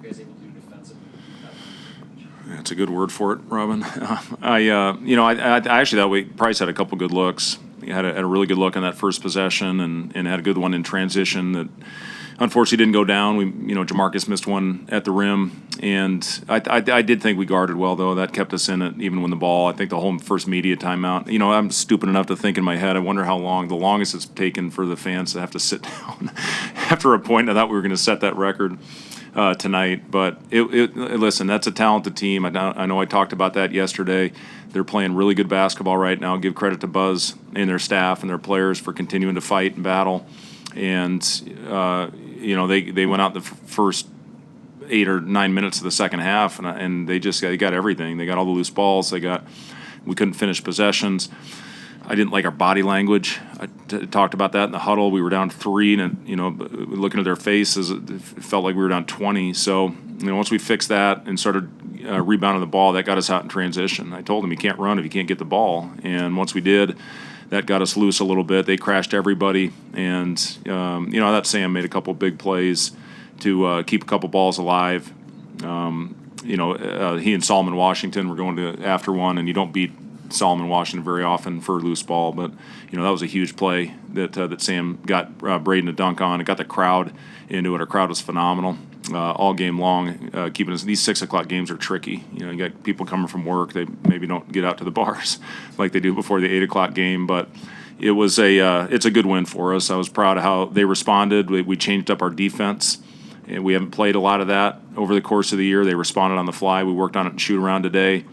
you guys able to do defensively? That's a good word for it, Robin. I actually thought Price had a couple good looks. He had a really good look on that first possession and had a good one in transition that unfortunately didn't go down. Jamarcus missed one at the rim, and I did think we guarded well, though. That kept us in it even when the ball. I think the whole first media timeout. I'm stupid enough to think in my head, I wonder how long, the longest it's taken for the fans to have to sit down after a point. I thought we were going to set that record tonight, but listen, that's a talented team. I know I talked about that yesterday. They're playing really good basketball right now. Give credit to Buzz and their staff and their players for continuing to fight and battle. And they went out the first 8 or 9 minutes of the second half, and they got everything. They got all the loose balls. We couldn't finish possessions. I didn't like our body language. I talked about that in the huddle. We were down 3, and looking at their faces, it felt like we were down 20. So once we fixed that and started rebounding the ball, that got us out in transition. I told them you can't run if you can't get the ball, and once we did, that got us loose a little bit. They crashed everybody, and that Sam made a couple big plays to keep a couple balls alive. He and Solomon Washington were going to after one, and you don't beat Solomon Washington very often for a loose ball, but that was a huge play that Sam got Braden to dunk on. It got the crowd into it. Our crowd was phenomenal all game long. Keeping us, these 6 o'clock games are tricky. You got people coming from work. They maybe don't get out to the bars like they do before the 8 o'clock game, but it's a good win for us. I was proud of how they responded. We changed up our defense. And we haven't played a lot of that over the course of the year. They responded on the fly. We worked on it and shoot around today,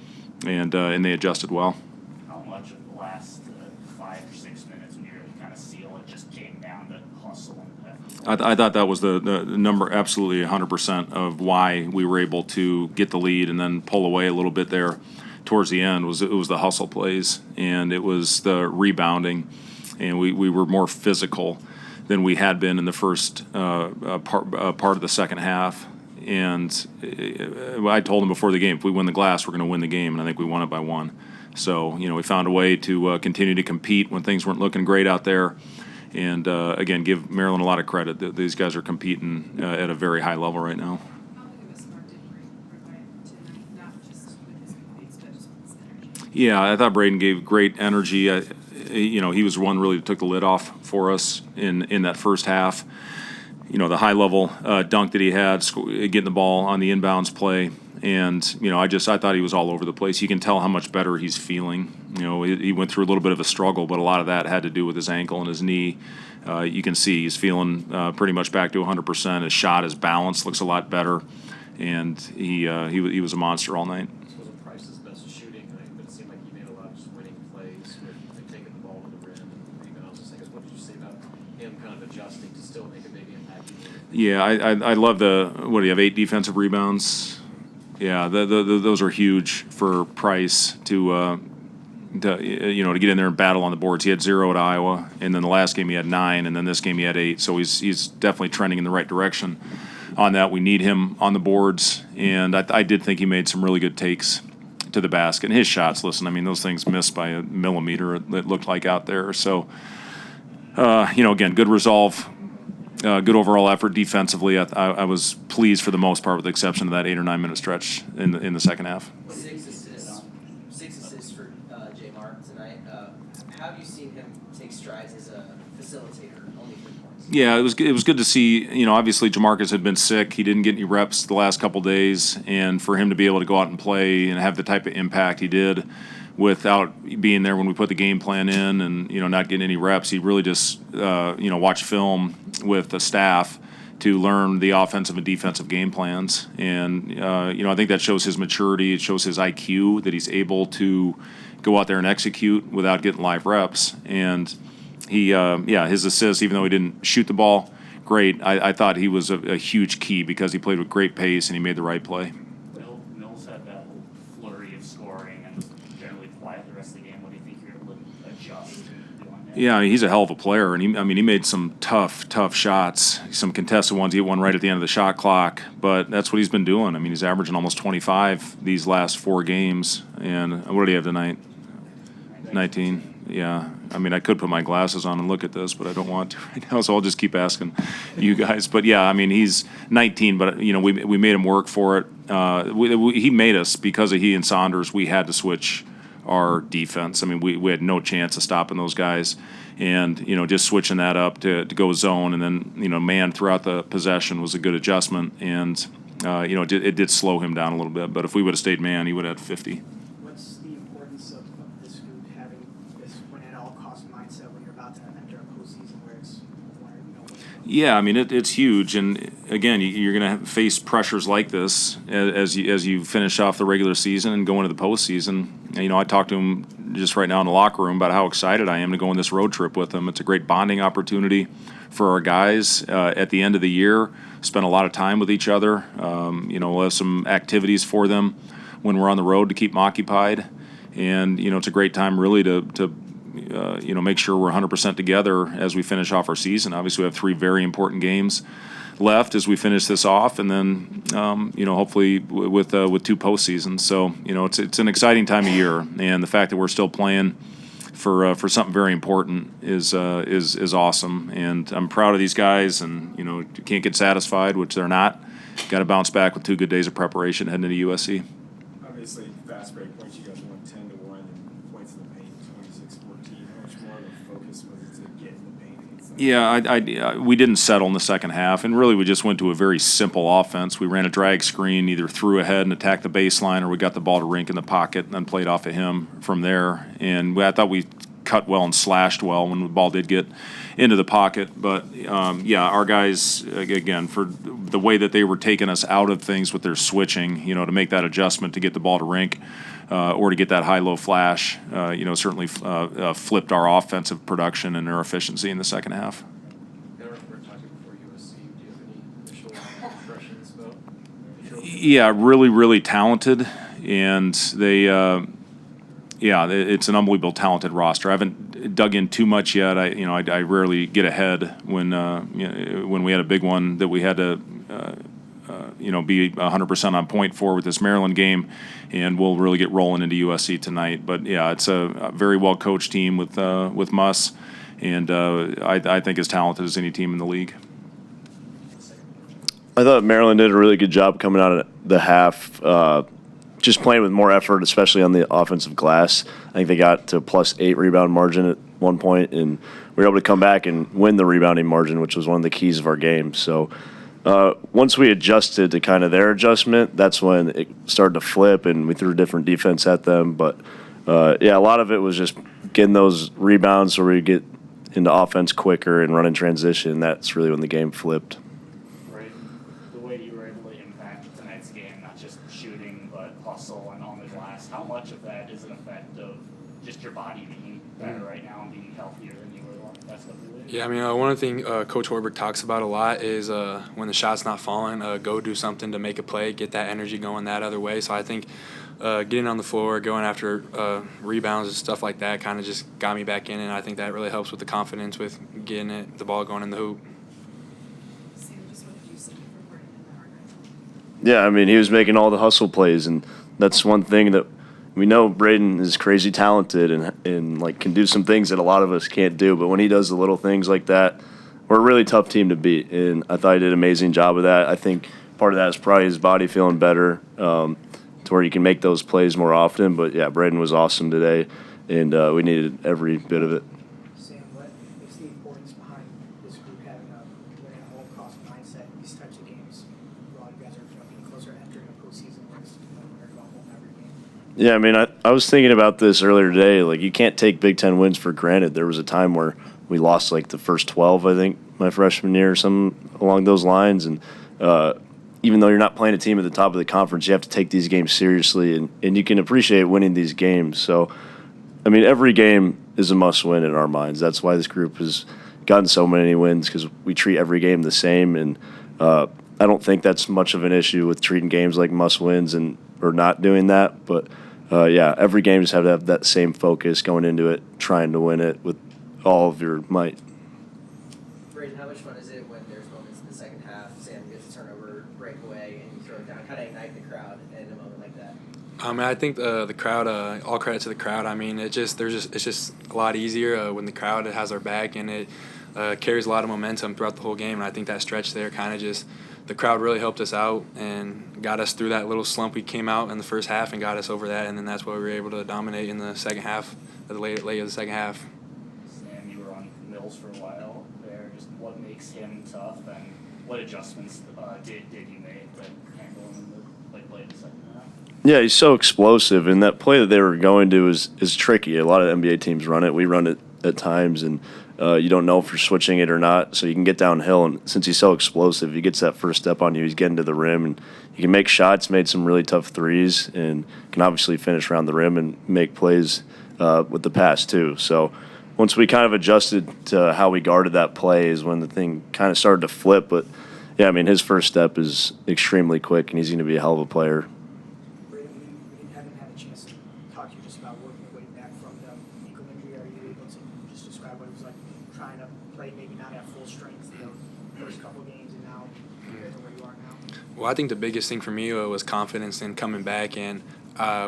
and they adjusted well. How much of the last 5 or 6 minutes when you really kind of seal it just came down to hustle and I thought that was the number, absolutely 100% of why we were able to get the lead and then pull away a little bit there towards the end. It was the hustle plays, and it was the rebounding, and we were more physical than we had been in the first part of the second half. And I told him before the game, if we win the glass, we're going to win the game, and I think we won it by 1. So, we found a way to continue to compete when things weren't looking great out there. And, again, give Maryland a lot of credit. These guys are competing at a very high level right now. How big of a spark did Braden provide tonight, not just with his points, but just with his energy? Yeah, I thought Braden gave great energy. He was one really that took the lid off for us in that first half. The high-level dunk that he had, getting the ball on the inbounds play. And, I thought he was all over the place. You can tell how much better he's feeling. He went through a little bit of a struggle, but a lot of that had to do with his ankle and his knee. You can see he's feeling pretty much back to 100%. His shot, his balance looks a lot better. And he was a monster all night. This wasn't Price's best shooting night, but it seemed like he made a lot of just winning plays with taking the ball to the rim and rebounds. What did you say about him kind of adjusting to still make a big impact? Yeah, I love what do you have, 8 defensive rebounds? Yeah, those are huge for Price to get in there and battle on the boards. He had 0 at Iowa, and then the last game he had 9, and then this game he had 8. So he's definitely trending in the right direction on that. We need him on the boards, and I did think he made some really good takes to the basket. And his shots, listen, those things missed by a millimeter, it looked like out there. So, again, good resolve. Good overall effort defensively. I was pleased for the most part, with the exception of that 8 or 9 minute stretch in the second half. 6 assists for J-Mark tonight. How have you seen him take strides as a facilitator? Only 3 points. Yeah, it was good to see. Obviously Jamarcus had been sick. He didn't get any reps the last couple days, and for him to be able to go out and play and have the type of impact he did, without being there when we put the game plan in and, not getting any reps. He really just, watched film with the staff to learn the offensive and defensive game plans. And, I think that shows his maturity. It shows his IQ, that he's able to go out there and execute without getting live reps. And his assists, even though he didn't shoot the ball great, I thought he was a huge key because he played with great pace and he made the right play. Mills had that whole flurry of scoring and was generally quiet the rest of the game. What do you think you're able to adjust doing that? Yeah, he's a hell of a player, and he made some tough shots, some contested ones. He hit one right at the end of the shot clock, but that's what he's been doing. He's averaging almost 25 these last 4 games, and what did he have tonight? 19. yeah, I mean, I could put my glasses on and look at this, but I don't want to right now, so I'll just keep asking you guys. But yeah, I mean, he's 19, but you know, we made him work for it. He made us, because of he and Saunders, we had to switch our defense. I mean, we had no chance of stopping those guys. And, you know, just switching that up to go zone and then, you know, man throughout the possession was a good adjustment. And, you know, it did slow him down a little bit. But if we would have stayed man, he would have had 50. What's the importance of this group having this win at all cost mindset when you're about to enter a postseason where it's Yeah, I mean, it's huge. And, again, you're going to face pressures like this as you finish off the regular season and go into the postseason. You know, I talked to him just right now in the locker room about how excited I am to go on this road trip with him. It's a great bonding opportunity for our guys at the end of the year. Spend a lot of time with each other. You know, we'll have some activities for them when we're on the road to keep them occupied. And, you know, it's a great time really to you know, make sure we're 100% together as we finish off our season. Obviously, we have 3 very important games left as we finish this off, and then you know, hopefully with 2 postseasons. So you know, it's an exciting time of year, and the fact that we're still playing for something very important is awesome. And I'm proud of these guys, and you know, you can't get satisfied, which they're not. Got to bounce back with 2 good days of preparation heading into USC. Obviously, fast break points, you guys won 10-1, and points in the paint 26-14. How much more of a focus was it to get in the paint against them? Yeah, we didn't settle in the second half, and really we just went to a very simple offense. We ran a drag screen, either threw ahead and attacked the baseline, or we got the ball to Rienk in the pocket and then played off of him from there. And I thought we cut well and slashed well when the ball did get into the pocket. But, yeah, our guys, again, for the way that they were taking us out of things with their switching, you know, to make that adjustment to get the ball to Rienk or to get that high-low flash, you know, certainly flipped our offensive production and our efficiency in the second half. We're talking before USC. Do you have any initial impressions about the trophy? Yeah, really, really talented. And they yeah, it's an unbelievable talented roster. I haven't dug in too much yet. I rarely get ahead when you know, when we had a big one that we had to you know, be 100% on point for with this Maryland game, and we'll really get rolling into USC tonight. But yeah, it's a very well coached team with Muss, and I think as talented as any team in the league. I thought Maryland did a really good job coming out of the half. Just playing with more effort, especially on the offensive glass. I think they got to +8 rebound margin at one point, and we were able to come back and win the rebounding margin, which was one of the keys of our game. So once we adjusted to kind of their adjustment, that's when it started to flip, and we threw different defense at them. But, yeah, a lot of it was just getting those rebounds where we get into offense quicker and run in transition. That's really when the game flipped. Right. The way you were able to impact tonight's game, not just shooting, but hustle and on the glass, how much of that is an effect of just your body being better right now and being healthier than you were last couple of weeks? Yeah, I mean, one of the things Coach Hoiberg talks about a lot is when the shot's not falling, go do something to make a play, get that energy going that other way. So I think getting on the floor, going after rebounds and stuff like that kind of just got me back in, and I think that really helps with the confidence with getting the ball going in the hoop. Sam, just what did you see from Braden in that regard? Yeah, I mean, he was making all the hustle plays, and that's one thing that we know Braden is crazy talented and like can do some things that a lot of us can't do. But when he does the little things like that, we're a really tough team to beat. And I thought he did an amazing job of that. I think part of that is probably his body feeling better to where he can make those plays more often. But, yeah, Braden was awesome today, and we needed every bit of it. Sam, what is the importance behind this group having a win at all cost mindset in these types of games while you guys are getting closer to entering a postseason where it's going to go home every game? Yeah, I mean, I was thinking about this earlier today. Like, you can't take Big Ten wins for granted. There was a time where we lost, like, the first 12, I think, my freshman year or something along those lines. And even though you're not playing a team at the top of the conference, you have to take these games seriously, and you can appreciate winning these games. So, I mean, every game is a must-win in our minds. That's why this group has gotten so many wins, because we treat every game the same. And I don't think that's much of an issue with treating games like must-wins or not doing that. But, yeah, every game just have to have that same focus going into it, trying to win it with all of your might. Braden, how much fun is it when there's moments in the second half, Sam gets a turnover, breakaway, and you throw it down kind of ignite the crowd in a moment like that? I think the crowd. All credit to the crowd. I mean, it's just a lot easier when the crowd has our back, and it carries a lot of momentum throughout the whole game. And I think that stretch there kind of just the crowd really helped us out and got us through that little slump we came out in the first half and got us over that. And then that's why we were able to dominate in the second half, late of the second half. Sam, you were on Mills for a while there. Just what makes him tough, and what adjustments did you make to handle him in the play in the second half? Yeah, he's so explosive, and that play that they were going to is tricky. A lot of NBA teams run it. We run it at times, and you don't know if you're switching it or not, so you can get downhill. And since he's so explosive, he gets that first step on you. He's getting to the rim, and he can make shots, made some really tough threes, and can obviously finish around the rim and make plays with the pass too. So once we kind of adjusted to how we guarded that play is when the thing kind of started to flip. But, yeah, I mean, his first step is extremely quick, and he's going to be a hell of a player. We haven't had a chance to talk to you just about working your way back from the ankle injury. Are you able to just describe what it was like trying to play maybe not at full strength the first couple games and now compared to where you are now? Well, I think the biggest thing for me was confidence in coming back. And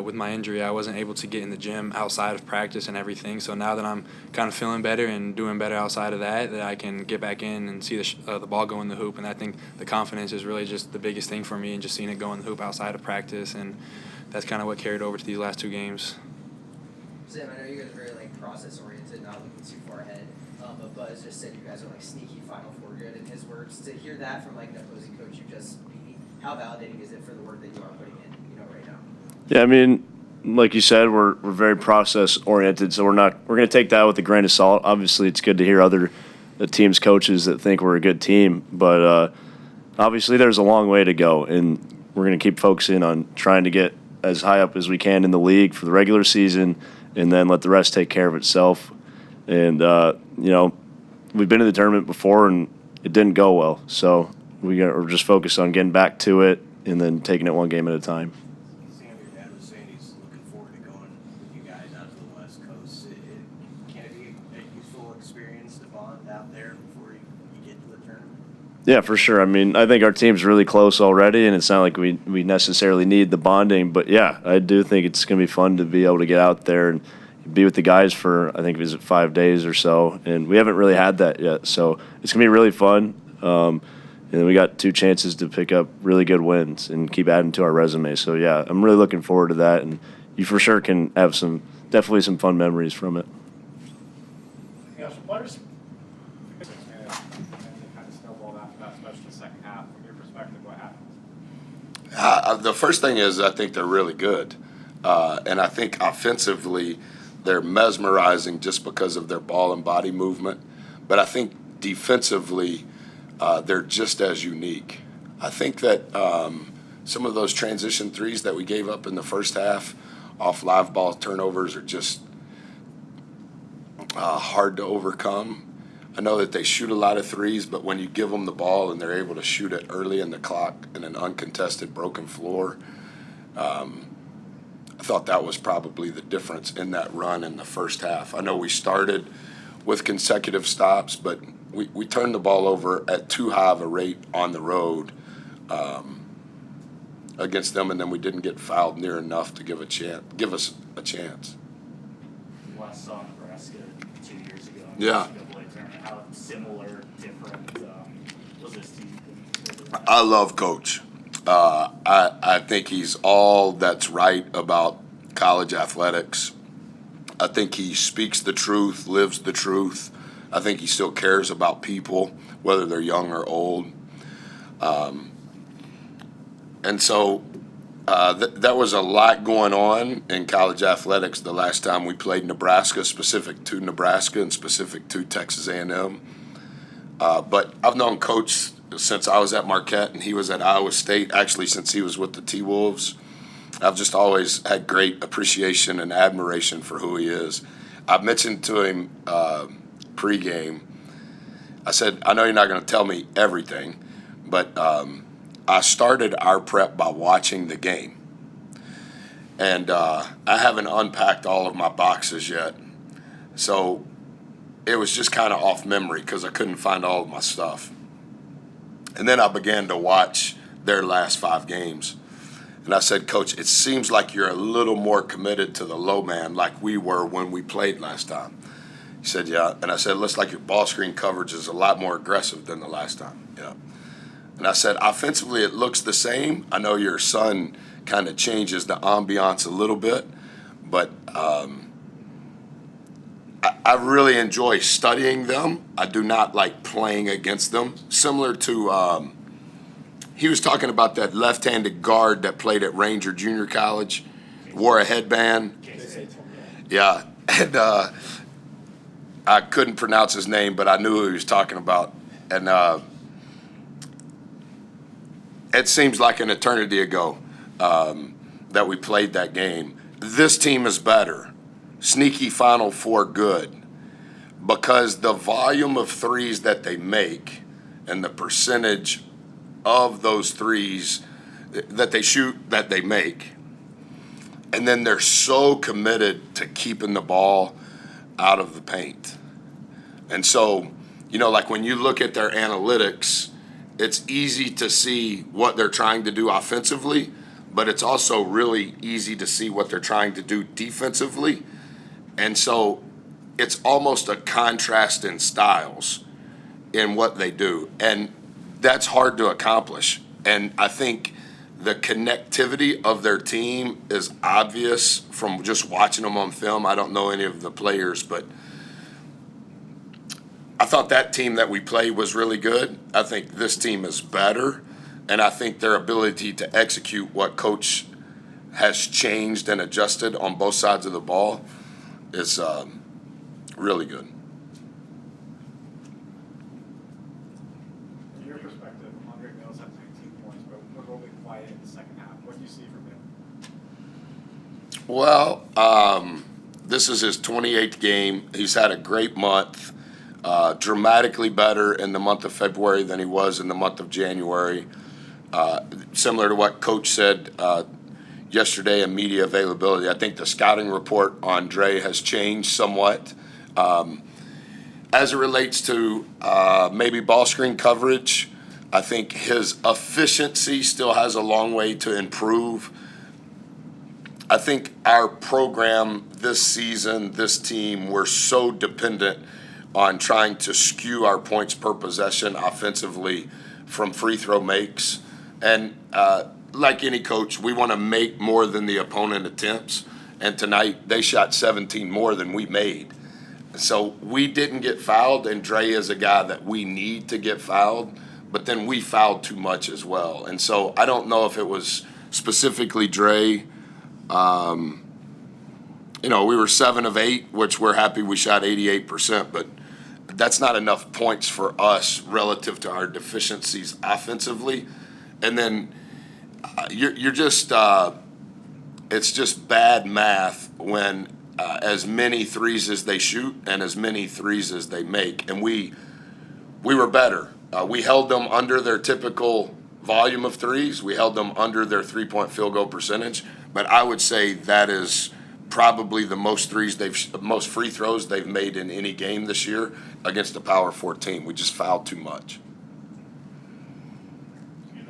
with my injury, I wasn't able to get in the gym outside of practice and everything. So now that I'm kind of feeling better and doing better outside of that I can get back in and see the ball go in the hoop. And I think the confidence is really just the biggest thing for me, and just seeing it go in the hoop outside of practice. And that's kind of what carried over to these last 2 games. Sam, I know you guys are very process oriented, not looking too far ahead. But Buzz just said you guys are sneaky Final Four good in his words. To hear that from an opposing coach you just beat, how validating is it for the work that you are putting in, right now? Yeah, I mean, like you said, we're very process oriented, so we're going to take that with a grain of salt. Obviously, it's good to hear other teams' coaches that think we're a good team, but obviously there's a long way to go, and we're going to keep focusing on trying to get as high up as we can in the league for the regular season, and then let the rest take care of itself. And we've been in the tournament before, and it didn't go well, so we're just focused on getting back to it and then taking it one game at a time. Sam, your dad was saying he's looking forward to going with you guys out to the West Coast. Can it be a useful experience to bond out there before you get to the tournament? Yeah, for sure. I mean, I think our team's really close already, and it's not like we necessarily need the bonding. But, yeah, I do think it's going to be fun to be able to get out there and be with the guys for, I think, 5 days or so. And we haven't really had that yet. So it's going to be really fun. And then we got 2 chances to pick up really good wins and keep adding to our resume. So, yeah, I'm really looking forward to that. And you for sure can have definitely some fun memories from it. Gosh, what are some and it kind of snowballed after that, especially the second half. From your perspective, what happened? The first thing is I think they're really good. And I think offensively they're mesmerizing just because of their ball and body movement. But I think defensively they're just as unique. I think that some of those transition threes that we gave up in the first half off live ball turnovers are just hard to overcome. I know that they shoot a lot of threes, but when you give them the ball and they're able to shoot it early in the clock in an uncontested broken floor, I thought that was probably the difference in that run in the first half. I know we started with consecutive stops, but we turned the ball over at too high of a rate on the road against them, and then we didn't get fouled near enough to give us a chance. Last saw Nebraska 2 years ago. Yeah. How similar, different was this team? I love Coach. I think he's all that's right about college athletics. I think he speaks the truth, lives the truth. I think he still cares about people, whether they're young or old. And so there was a lot going on in college athletics the last time we played Nebraska, specific to Nebraska and specific to Texas A&M. But I've known Coach since I was at Marquette and he was at Iowa State, actually since he was with the T-Wolves. I've just always had great appreciation and admiration for who he is. I mentioned to him pregame, I said, I know you're not going to tell me everything, but I started our prep by watching the game. And I haven't unpacked all of my boxes yet. So it was just kind of off memory because I couldn't find all of my stuff. And then I began to watch their last 5 games. And I said, Coach, it seems like you're a little more committed to the low man like we were when we played last time. He said, yeah. And I said, looks like your ball screen coverage is a lot more aggressive than the last time. Yeah. And I said, offensively, it looks the same. I know your son kind of changes the ambiance a little bit, but I really enjoy studying them. I do not like playing against them. Similar to, he was talking about that left-handed guard that played at Ranger Junior College, wore a headband. Yeah, and I couldn't pronounce his name, but I knew who he was talking about. And it seems like an eternity ago that we played that game. This team is better. Sneaky Final Four good. Because the volume of threes that they make and the percentage of those threes that they shoot that they make, and then they're so committed to keeping the ball out of the paint. And so, you know, like when you look at their analytics, it's easy to see what they're trying to do offensively, but it's also really easy to see what they're trying to do defensively. And so it's almost a contrast in styles in what they do. And that's hard to accomplish. And I think the connectivity of their team is obvious from just watching them on film. I don't know any of the players, but I thought that team that we played was really good. I think this team is better. And I think their ability to execute what Coach has changed and adjusted on both sides of the ball is really good. From your perspective, Andre Mills had 19 points, but we're a little bit quiet in the second half. What do you see from him? Well, this is his 28th game. He's had a great month, dramatically better in the month of February than he was in the month of January. Similar to what Coach said yesterday in media availability, I think the scouting report on Dre has changed somewhat. As it relates to maybe ball screen coverage, I think his efficiency still has a long way to improve. I think our program this season, this team, we're so dependent on trying to skew our points per possession offensively from free throw makes. And like any coach, we want to make more than the opponent attempts. And tonight, they shot 17 more than we made. So we didn't get fouled, and Dre is a guy that we need to get fouled, but then we fouled too much as well. And so I don't know if it was specifically Dre. You know, we were 7 of 8, which we're happy we shot 88%, but that's not enough points for us relative to our deficiencies offensively. And then you're just it's just bad math when as many threes as they shoot and as many threes as they make. And we were better. We held them under their typical volume of threes. We held them under their three-point field goal percentage. But I would say that is probably the most free throws they've made in any game this year against a Power 4 team. We just fouled too much.